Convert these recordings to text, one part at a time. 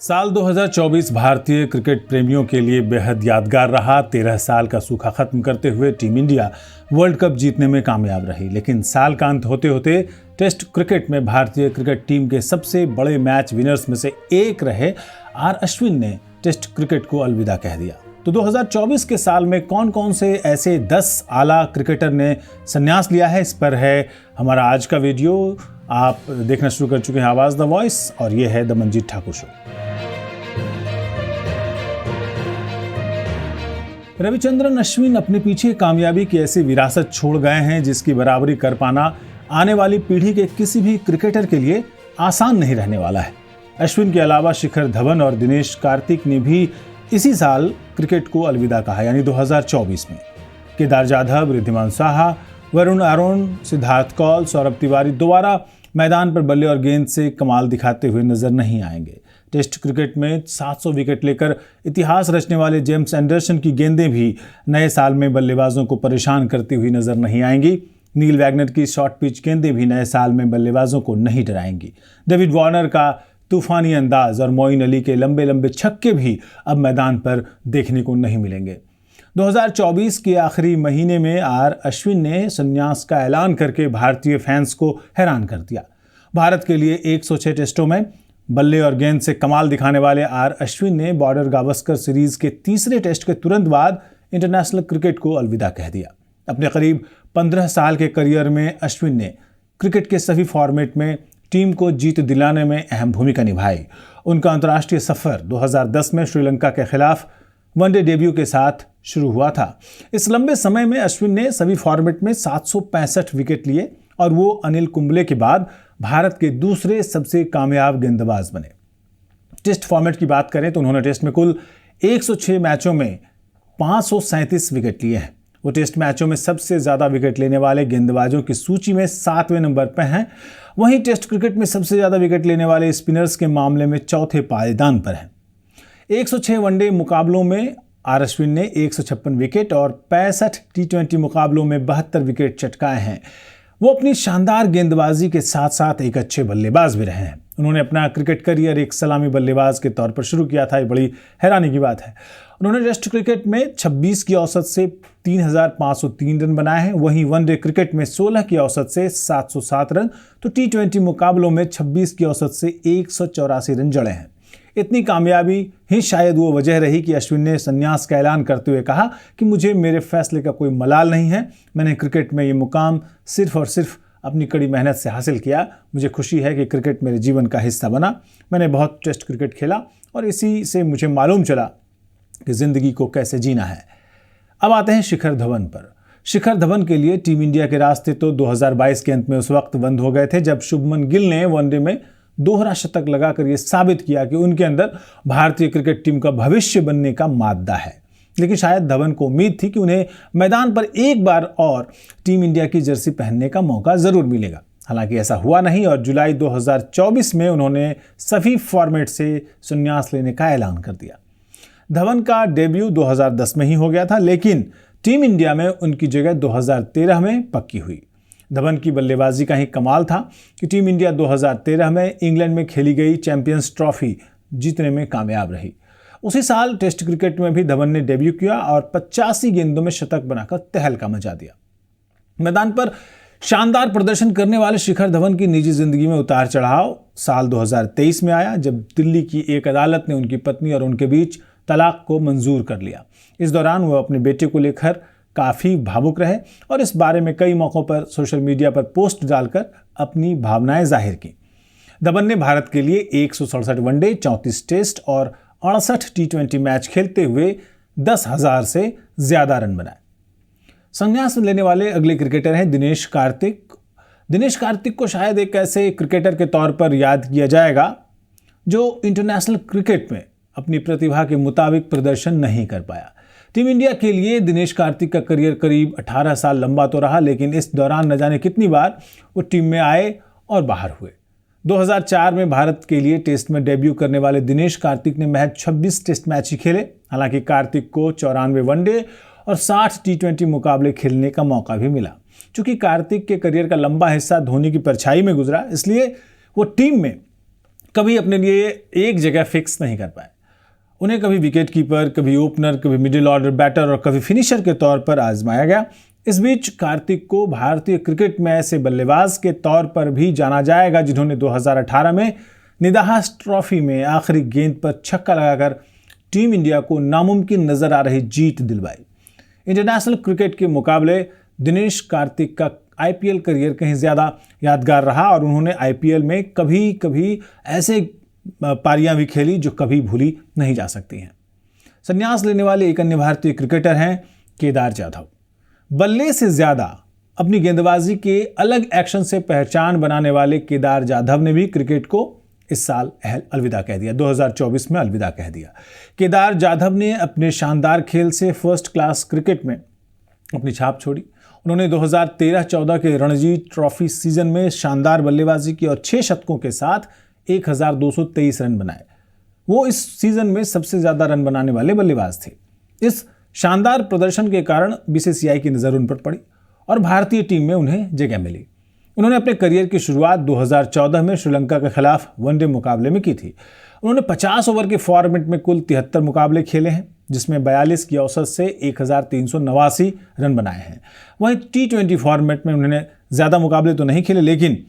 साल 2024 भारतीय क्रिकेट प्रेमियों के लिए बेहद यादगार रहा। 13 साल का सूखा खत्म करते हुए टीम इंडिया वर्ल्ड कप जीतने में कामयाब रही, लेकिन साल का अंत होते होते टेस्ट क्रिकेट में भारतीय क्रिकेट टीम के सबसे बड़े मैच विनर्स में से एक रहे आर अश्विन ने टेस्ट क्रिकेट को अलविदा कह दिया। तो 2024 के साल में कौन कौन से ऐसे 10 आला क्रिकेटर ने संन्यास लिया है, इस पर है हमारा आज का वीडियो। आप देखना शुरू कर चुके हैं आवाज द वॉइस और ये है द मंजीत ठाकुर शो। रविचंद्रन अश्विन अपने पीछे कामयाबी की ऐसी विरासत छोड़ गए हैं जिसकी बराबरी कर पाना आने वाली पीढ़ी के किसी भी क्रिकेटर के लिए आसान नहीं रहने वाला है। अश्विन के अलावा शिखर धवन और दिनेश कार्तिक ने भी इसी साल क्रिकेट को अलविदा कहा, यानी 2024 में। केदार जाधव, रिद्धिमान साहा, वरुण आरोन, सिद्धार्थ कौल, सौरभ तिवारी दोबारा मैदान पर बल्ले और गेंद से कमाल दिखाते हुए नजर नहीं आएंगे। टेस्ट क्रिकेट में 700 विकेट लेकर इतिहास रचने वाले जेम्स एंडरसन की गेंदें भी नए साल में बल्लेबाजों को परेशान करती हुई नजर नहीं आएंगी। नील वैगनर की शॉर्ट पिच गेंदें भी नए साल में बल्लेबाजों को नहीं डराएंगी। डेविड वार्नर का तूफानी अंदाज और मोइन अली के लंबे लंबे छक्के भी अब मैदान पर देखने को नहीं मिलेंगे। 2024 के आखिरी महीने में आर अश्विन ने संन्यास का ऐलान करके भारतीय फैंस को हैरान कर दिया। भारत के लिए 106 टेस्टों में बल्ले और गेंद से कमाल दिखाने वाले आर अश्विन ने बॉर्डर गावस्कर सीरीज के तीसरे टेस्ट के तुरंत बाद इंटरनेशनल क्रिकेट को अलविदा कह दिया। अपने करीब 15 साल के करियर में अश्विन ने क्रिकेट के सभी फॉर्मेट में टीम को जीत दिलाने में अहम भूमिका निभाई। उनका अंतर्राष्ट्रीय सफर 2010 में श्रीलंका के खिलाफ वनडे डेब्यू के साथ शुरू हुआ था। इस लंबे समय में अश्विन ने सभी फॉर्मेट में 765 विकेट लिए और वो अनिल कुंबले के बाद भारत के दूसरे सबसे कामयाब गेंदबाज बने। टेस्ट फॉर्मेट की बात करें तो उन्होंने टेस्ट में कुल 106 मैचों में 537 विकेट लिए हैं। वो टेस्ट मैचों में सबसे ज्यादा विकेट लेने वाले गेंदबाजों की सूची में 7वें नंबर पर हैं। वहीं टेस्ट क्रिकेट में सबसे ज्यादा विकेट लेने वाले स्पिनर्स के मामले में चौथे पायदान पर हैं। 106 वनडे मुकाबलों में आर अश्विन ने 156 विकेट और 65 टी20 मुकाबलों में 72 विकेट चटकाए हैं। वो अपनी शानदार गेंदबाजी के साथ साथ एक अच्छे बल्लेबाज भी रहे हैं। उन्होंने अपना क्रिकेट करियर एक सलामी बल्लेबाज के तौर पर शुरू किया था। ये बड़ी हैरानी की बात है। उन्होंने टेस्ट क्रिकेट में 26 की औसत से 3503 रन बनाए हैं। वहीं वनडे क्रिकेट में 16 की औसत से 707 रन, तो टी20 मुकाबलों में 26 की औसत से 184 रन जड़े हैं। इतनी कामयाबी ही शायद वो वजह रही कि अश्विन ने संन्यास का ऐलान करते हुए कहा कि मुझे मेरे फैसले का कोई मलाल नहीं है। मैंने क्रिकेट में ये मुकाम सिर्फ और सिर्फ अपनी कड़ी मेहनत से हासिल किया। मुझे खुशी है कि क्रिकेट मेरे जीवन का हिस्सा बना। मैंने बहुत टेस्ट क्रिकेट खेला और इसी से मुझे मालूम चला कि जिंदगी को कैसे जीना है। अब आते हैं शिखर धवन पर। शिखर धवन के लिए टीम इंडिया के रास्ते तो 2022 के अंत में उस वक्त बंद हो गए थे जब शुभमन गिल ने वनडे में दोहरा शतक लगाकर यह साबित किया कि उनके अंदर भारतीय क्रिकेट टीम का भविष्य बनने का मादा है। लेकिन शायद धवन को उम्मीद थी कि उन्हें मैदान पर एक बार और टीम इंडिया की जर्सी पहनने का मौका जरूर मिलेगा। हालांकि ऐसा हुआ नहीं और जुलाई 2024 में उन्होंने सभी फॉर्मेट से संन्यास लेने का ऐलान कर दिया। धवन का डेब्यू 2010 में ही हो गया था, लेकिन टीम इंडिया में उनकी जगह 2013 में पक्की हुई। धवन की बल्लेबाजी का ही कमाल था कि टीम इंडिया 2013 में इंग्लैंड में खेली गई चैंपियंस ट्रॉफी जीतने में कामयाब रही। उसी साल टेस्ट क्रिकेट में भी धवन ने डेब्यू किया और 85 गेंदों में शतक बनाकर तहलका मचा दिया। मैदान पर शानदार प्रदर्शन करने वाले शिखर धवन की निजी जिंदगी में उतार चढ़ाव साल 2023 में आया, जब दिल्ली की एक अदालत ने उनकी पत्नी और उनके बीच तलाक को मंजूर कर लिया। इस दौरान वो अपने बेटे को लेकर काफी भावुक रहे और इस बारे में कई मौकों पर सोशल मीडिया पर पोस्ट डालकर अपनी भावनाएं जाहिर की। धवन ने भारत के लिए 167 वनडे, 34 टेस्ट और 68 टी20 मैच खेलते हुए 10,000 से ज्यादा रन बनाए। संन्यास लेने वाले अगले क्रिकेटर हैं दिनेश कार्तिक। दिनेश कार्तिक को शायद एक ऐसे क्रिकेटर के तौर पर याद किया जाएगा जो इंटरनेशनल क्रिकेट में अपनी प्रतिभा के मुताबिक प्रदर्शन नहीं कर पाया। टीम इंडिया के लिए दिनेश कार्तिक का करियर करीब 18 साल लंबा तो रहा, लेकिन इस दौरान न जाने कितनी बार वो टीम में आए और बाहर हुए। 2004 में भारत के लिए टेस्ट में डेब्यू करने वाले दिनेश कार्तिक ने महज 26 टेस्ट मैच ही खेले। हालांकि कार्तिक को 94 वनडे और 60 टी20 मुकाबले खेलने का मौका भी मिला। चूंकि कार्तिक के करियर का लंबा हिस्सा धोनी की परछाई में गुजरा, इसलिए वो टीम में कभी अपने लिए एक जगह फिक्स नहीं कर पाए। उन्हें कभी विकेट कीपर, कभी ओपनर, कभी मिडिल ऑर्डर बैटर और कभी फिनिशर के तौर पर आजमाया गया। इस बीच कार्तिक को भारतीय क्रिकेट में ऐसे बल्लेबाज के तौर पर भी जाना जाएगा जिन्होंने 2018 में निदाहस ट्रॉफी में आखिरी गेंद पर छक्का लगाकर टीम इंडिया को नामुमकिन नजर आ रही जीत दिलवाई। इंटरनेशनल क्रिकेट के मुकाबले दिनेश कार्तिक का आईपीएल करियर कहीं ज़्यादा यादगार रहा और उन्होंने आईपीएल में कभी कभी ऐसे पारियां भी खेली जो कभी भूली नहीं जा सकती हैं। संन्यास लेने वाले एक अन्य भारतीय क्रिकेटर हैं केदार जाधव। बल्ले से ज़्यादा अपनी गेंदबाजी के अलग एक्शन से पहचान बनाने वाले केदार जाधव ने भी क्रिकेट को इस साल अलविदा कह दिया, 2024 में अलविदा कह दिया। केदार जाधव ने अपने शानदार खेल से फर्स्ट क्लास क्रिकेट में अपनी छाप छोड़ी। उन्होंने 2013-14 के रणजी ट्रॉफी सीजन में शानदार बल्लेबाजी की और 6 शतकों के साथ 1223 रन बनाए। वो इस सीजन में सबसे ज्यादा रन बनाने वाले बल्लेबाज थे। इस शानदार प्रदर्शन के कारण बीसीसीआई की नजर उन पर पड़ी और भारतीय टीम में उन्हें जगह मिली। उन्होंने अपने करियर की शुरुआत 2014 में श्रीलंका के खिलाफ वनडे मुकाबले में की थी। उन्होंने 50 ओवर के फॉर्मेट में कुल 73 मुकाबले खेले हैं, जिसमें 42 की औसत से 1389 रन बनाए हैं। वहीं T20 फॉर्मेट में उन्होंने ज़्यादा मुकाबले तो नहीं खेले, लेकिन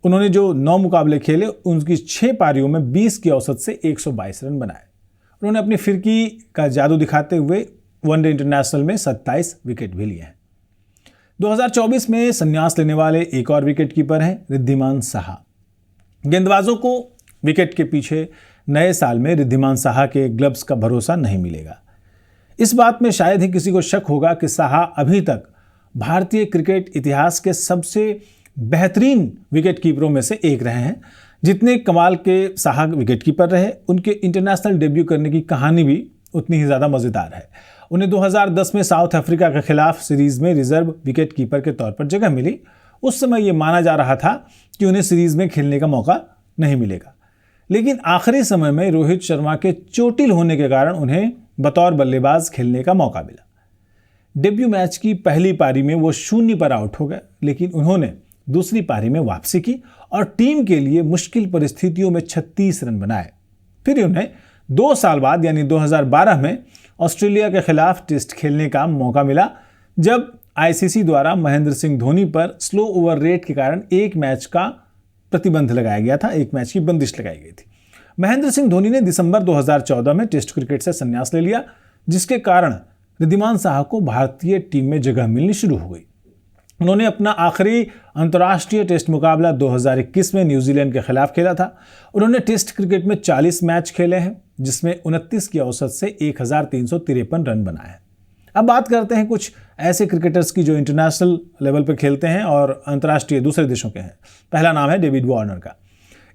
उन्होंने जो 9 मुकाबले खेले उनकी 6 पारियों में 20 की औसत से 122 रन बनाए। उन्होंने अपनी फिरकी का जादू दिखाते हुए वनडे इंटरनेशनल में 27 विकेट भी लिए हैं। 2024 में संन्यास लेने वाले एक और विकेट कीपर हैं रिद्धिमान साहा। गेंदबाजों को विकेट के पीछे नए साल में रिद्धिमान साहा के ग्लव्स का भरोसा नहीं मिलेगा। इस बात में शायद ही किसी को शक होगा कि साहा अभी तक भारतीय क्रिकेट इतिहास के सबसे बेहतरीन विकेट कीपरों में से एक रहे हैं। जितने कमाल के साहा विकेट कीपर रहे, उनके इंटरनेशनल डेब्यू करने की कहानी भी उतनी ही ज़्यादा मज़ेदार है। उन्हें 2010 में साउथ अफ्रीका के खिलाफ सीरीज में रिजर्व विकेट कीपर के तौर पर जगह मिली। उस समय यह माना जा रहा था कि उन्हें सीरीज में खेलने का मौका नहीं मिलेगा, लेकिन आखिरी समय में रोहित शर्मा के चोटिल होने के कारण उन्हें बतौर बल्लेबाज खेलने का मौका मिला। डेब्यू मैच की पहली पारी में वो 0 पर आउट हो गए, लेकिन उन्होंने दूसरी पारी में वापसी की और टीम के लिए मुश्किल परिस्थितियों में 36 रन बनाए। फिर उन्हें 2 साल बाद यानी 2012 में ऑस्ट्रेलिया के खिलाफ टेस्ट खेलने का मौका मिला, जब आईसीसी द्वारा महेंद्र सिंह धोनी पर स्लो ओवर रेट के कारण एक मैच का प्रतिबंध लगाया गया था, एक मैच की बंदिश लगाई गई थी। महेंद्र सिंह धोनी ने दिसंबर 2014 में टेस्ट क्रिकेट से संन्यास ले लिया, जिसके कारण रिद्धिमान साहा को भारतीय टीम में जगह मिलनी शुरू हो गई। उन्होंने अपना आखिरी अंतर्राष्ट्रीय टेस्ट मुकाबला 2021 में न्यूजीलैंड के खिलाफ खेला था। उन्होंने टेस्ट क्रिकेट में 40 मैच खेले हैं, जिसमें 29 की औसत से 1353 रन बनाए हैं। अब बात करते हैं कुछ ऐसे क्रिकेटर्स की जो इंटरनेशनल लेवल पर खेलते हैं और अंतर्राष्ट्रीय दूसरे देशों के हैं। पहला नाम है डेविड वार्नर का।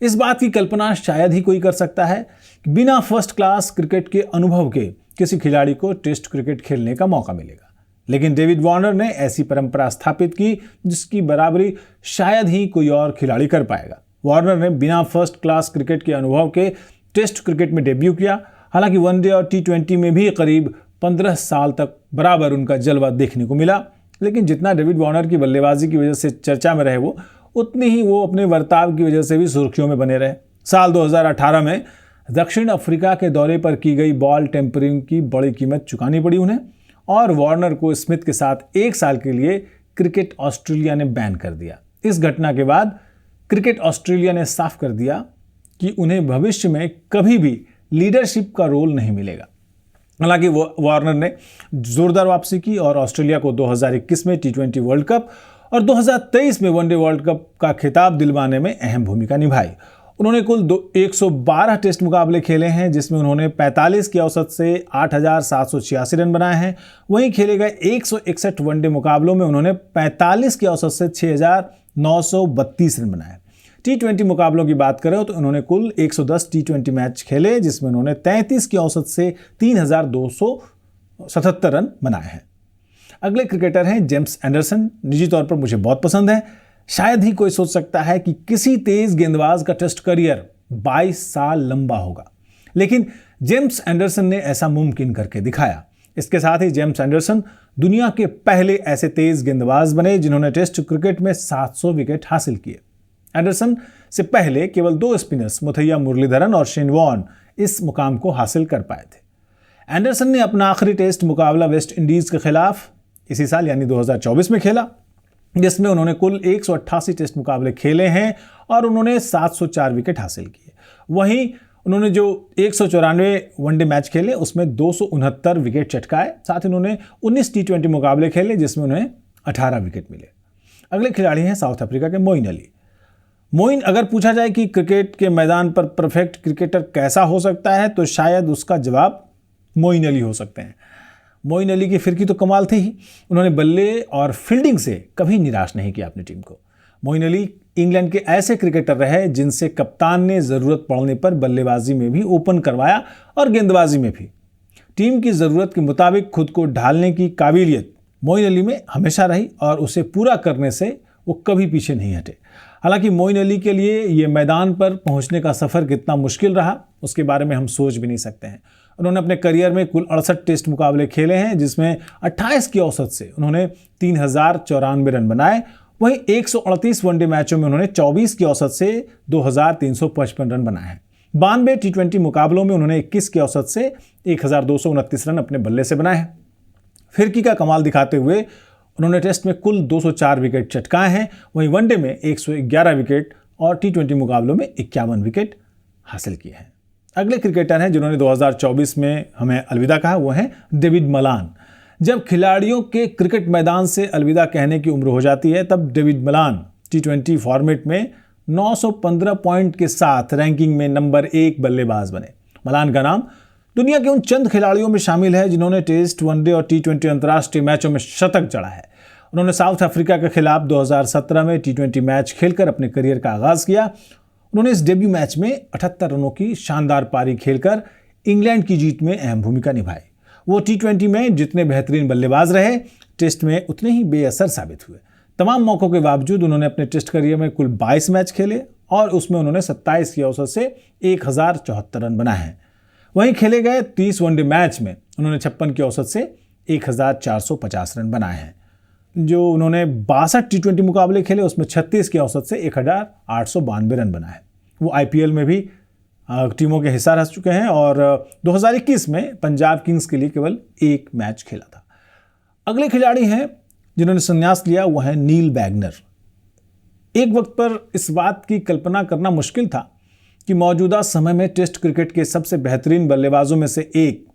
इस बात की कल्पना शायद ही कोई कर सकता है कि बिना फर्स्ट क्लास क्रिकेट के अनुभव के किसी खिलाड़ी को टेस्ट क्रिकेट खेलने का मौका मिलेगा, लेकिन डेविड वार्नर ने ऐसी परंपरा स्थापित की जिसकी बराबरी शायद ही कोई और खिलाड़ी कर पाएगा। वार्नर ने बिना फर्स्ट क्लास क्रिकेट के अनुभव के टेस्ट क्रिकेट में डेब्यू किया। हालांकि वनडे और T20 में भी करीब 15 साल तक बराबर उनका जलवा देखने को मिला, लेकिन जितना डेविड वार्नर की बल्लेबाजी की वजह से चर्चा में रहे वो, उतनी ही वो अपने बर्ताव की वजह से भी सुर्खियों में बने रहे। साल 2018 में दक्षिण अफ्रीका के दौरे पर की गई बॉल टेम्परिंग की बड़ी कीमत चुकानी पड़ी उन्हें, और वार्नर को स्मिथ के साथ 1 साल के लिए क्रिकेट ऑस्ट्रेलिया ने बैन कर दिया। इस घटना के बाद क्रिकेट ऑस्ट्रेलिया ने साफ कर दिया कि उन्हें भविष्य में कभी भी लीडरशिप का रोल नहीं मिलेगा। हालांकि वार्नर ने जोरदार वापसी की और ऑस्ट्रेलिया को 2021 में T20 वर्ल्ड कप और 2023 में वनडे वर्ल्ड कप का खिताब दिलवाने में अहम भूमिका निभाई। उन्होंने कुल 112 टेस्ट मुकाबले खेले हैं, जिसमें उन्होंने 45 की औसत से 8786 रन बनाए हैं। वहीं खेले गए 161 वनडे मुकाबलों में उन्होंने 45 की औसत से 6932 रन बनाए। T20 मुकाबलों की बात करें तो उन्होंने कुल 110 T20 मैच खेले, जिसमें उन्होंने 33 की औसत से 3277 रन बनाए हैं। अगले क्रिकेटर हैं जेम्स एंडरसन। निजी तौर पर मुझे बहुत पसंद है। शायद ही कोई सोच सकता है कि किसी तेज गेंदबाज का टेस्ट करियर 22 साल लंबा होगा, लेकिन जेम्स एंडरसन ने ऐसा मुमकिन करके दिखाया। इसके साथ ही जेम्स एंडरसन दुनिया के पहले ऐसे तेज गेंदबाज बने जिन्होंने टेस्ट क्रिकेट में 700 विकेट हासिल किए। एंडरसन से पहले केवल 2 स्पिनर्स मुथैया मुरलीधरन और शेन वॉर्न इस मुकाम को हासिल कर पाए थे। एंडरसन ने अपना आखिरी टेस्ट मुकाबला वेस्ट इंडीज के खिलाफ इसी साल यानी 2024 में खेला, जिसमें उन्होंने कुल 188 टेस्ट मुकाबले खेले हैं और उन्होंने 704 विकेट हासिल किए। वहीं उन्होंने जो 194 वनडे मैच खेले उसमें 269 विकेट चटकाए। साथ ही उन्होंने 19 टी20 मुकाबले खेले जिसमें उन्हें 18 विकेट मिले। अगले खिलाड़ी हैं साउथ अफ्रीका के मोइन अली। मोइन, अगर पूछा जाए कि क्रिकेट के मैदान पर परफेक्ट क्रिकेटर कैसा हो सकता है तो शायद उसका जवाब मोइन अली हो सकते हैं। मोइन अली की फिरकी तो कमाल थी ही। उन्होंने बल्ले और फील्डिंग से कभी निराश नहीं किया अपनी टीम को। मोइन अली इंग्लैंड के ऐसे क्रिकेटर रहे जिनसे कप्तान ने ज़रूरत पड़ने पर बल्लेबाजी में भी ओपन करवाया और गेंदबाजी में भी। टीम की ज़रूरत के मुताबिक खुद को ढालने की काबिलियत मोइन अली में हमेशा रही और उसे पूरा करने से वो कभी पीछे नहीं हटे। हालांकि मोइन अली के लिए ये मैदान पर पहुंचने का सफ़र कितना मुश्किल रहा उसके बारे में हम सोच भी नहीं सकते हैं। उन्होंने अपने करियर में कुल 68 टेस्ट मुकाबले खेले हैं जिसमें 28 की औसत से उन्होंने 3094 रन बनाए। वहीं 138 वनडे मैचों में उन्होंने 24 की औसत से 2355 रन बनाए हैं। 92 टी20 मुकाबलों में उन्होंने 21 की औसत से 1229 रन अपने बल्ले से बनाए हैं। फिरकी का कमाल दिखाते हुए उन्होंने टेस्ट में कुल 204 विकेट चटकाए हैं। वहीं वनडे में 111 विकेट और टी20 मुकाबलों में 51 विकेट हासिल किए हैं। अगले क्रिकेटर हैं जिन्होंने 2024 में हमें अलविदा कहा, वो हैं डेविड मलान। जब खिलाड़ियों के क्रिकेट मैदान से अलविदा कहने की उम्र हो जाती है तब डेविड मलान टी20 फॉर्मेट में 915 पॉइंट के साथ रैंकिंग में नंबर 1 बल्लेबाज बने। मलान का नाम दुनिया के उन चंद खिलाड़ियों में शामिल है जिन्होंने टेस्ट, वनडे और टी20 अंतर्राष्ट्रीय मैचों में शतक जड़ा है। उन्होंने साउथ अफ्रीका के खिलाफ 2017 में टी20 मैच खेलकर अपने करियर का आगाज किया। उन्होंने इस डेब्यू मैच में 78 रनों की शानदार पारी खेलकर इंग्लैंड की जीत में अहम भूमिका निभाई। वो टी20 में जितने बेहतरीन बल्लेबाज रहे, टेस्ट में उतने ही बेअसर साबित हुए। तमाम मौकों के बावजूद उन्होंने अपने टेस्ट करियर में कुल 22 मैच खेले और उसमें उन्होंने 27 की औसत से 1074 रन बनाए हैं। वहीं खेले गए 30 वनडे मैच में उन्होंने 56 की औसत से 1450 रन बनाए हैं। जो उन्होंने 62 टी20 मुकाबले खेले उसमें 36 की औसत से 1892 रन बनाए हैं। वो आईपीएल में भी टीमों के हिस्सा रह चुके हैं और 2021 में पंजाब किंग्स के लिए केवल 1 मैच खेला था। अगले खिलाड़ी हैं जिन्होंने संन्यास लिया, वो है नील वैगनर। एक वक्त पर इस बात की कल्पना करना मुश्किल था कि मौजूदा समय में टेस्ट क्रिकेट के सबसे बेहतरीन बल्लेबाजों में से एक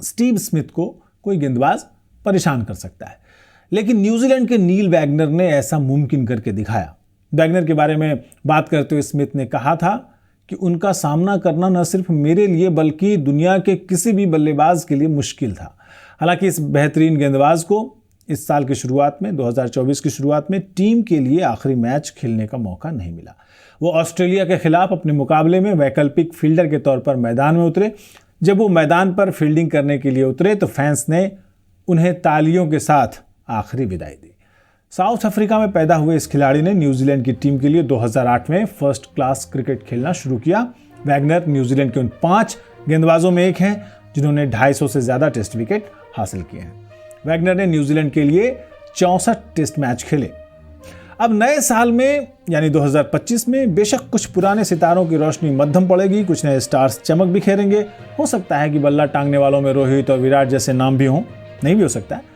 स्टीव स्मिथ को कोई गेंदबाज परेशान कर सकता है, लेकिन न्यूजीलैंड के नील वैगनर ने ऐसा मुमकिन करके दिखाया। वैगनर के बारे में बात करते हुए स्मिथ ने कहा था कि उनका सामना करना न सिर्फ मेरे लिए बल्कि दुनिया के किसी भी बल्लेबाज के लिए मुश्किल था। हालांकि इस बेहतरीन गेंदबाज को इस साल की शुरुआत में 2024 की शुरुआत में टीम के लिए आखिरी मैच खेलने का मौका नहीं मिला। वो ऑस्ट्रेलिया के खिलाफ अपने मुकाबले में वैकल्पिक फील्डर के तौर पर मैदान में उतरे। जब वो मैदान पर फील्डिंग करने के लिए उतरे तो फैंस ने उन्हें तालियों के साथ आखिरी विदाई दी। साउथ अफ्रीका में पैदा हुए इस खिलाड़ी ने न्यूजीलैंड की टीम के लिए 2008 में फर्स्ट क्लास क्रिकेट खेलना शुरू किया। वैगनर न्यूजीलैंड के उन 5 गेंदबाजों में एक हैं जिन्होंने 250 से ज़्यादा टेस्ट विकेट हासिल किए हैं। वैगनर ने न्यूजीलैंड के लिए 64 टेस्ट मैच खेले। अब नए साल में यानी 2025 में बेशक कुछ पुराने सितारों की रोशनी मध्यम पड़ेगी, कुछ नए स्टार्स चमक बिखेरेंगे। हो सकता है कि बल्ला टांगने वालों में रोहित और विराट जैसे नाम भी हों, नहीं भी हो सकता है।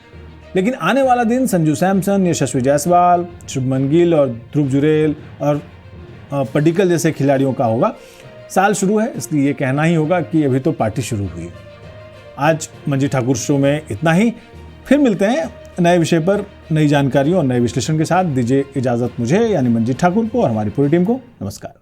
लेकिन आने वाला दिन संजू सैमसन, यशस्वी जायसवाल, शुभमन गिल और ध्रुव जुरेल और पडिक्कल जैसे खिलाड़ियों का होगा। साल शुरू है इसलिए ये कहना ही होगा कि अभी तो पार्टी शुरू हुई है। आज मंजी ठाकुर शो में इतना ही। फिर मिलते हैं नए विषय पर, नई जानकारियों और नए विश्लेषण के साथ। दीजिए इजाज़त मुझे यानी मंजी ठाकुर को और हमारी पूरी टीम को। नमस्कार।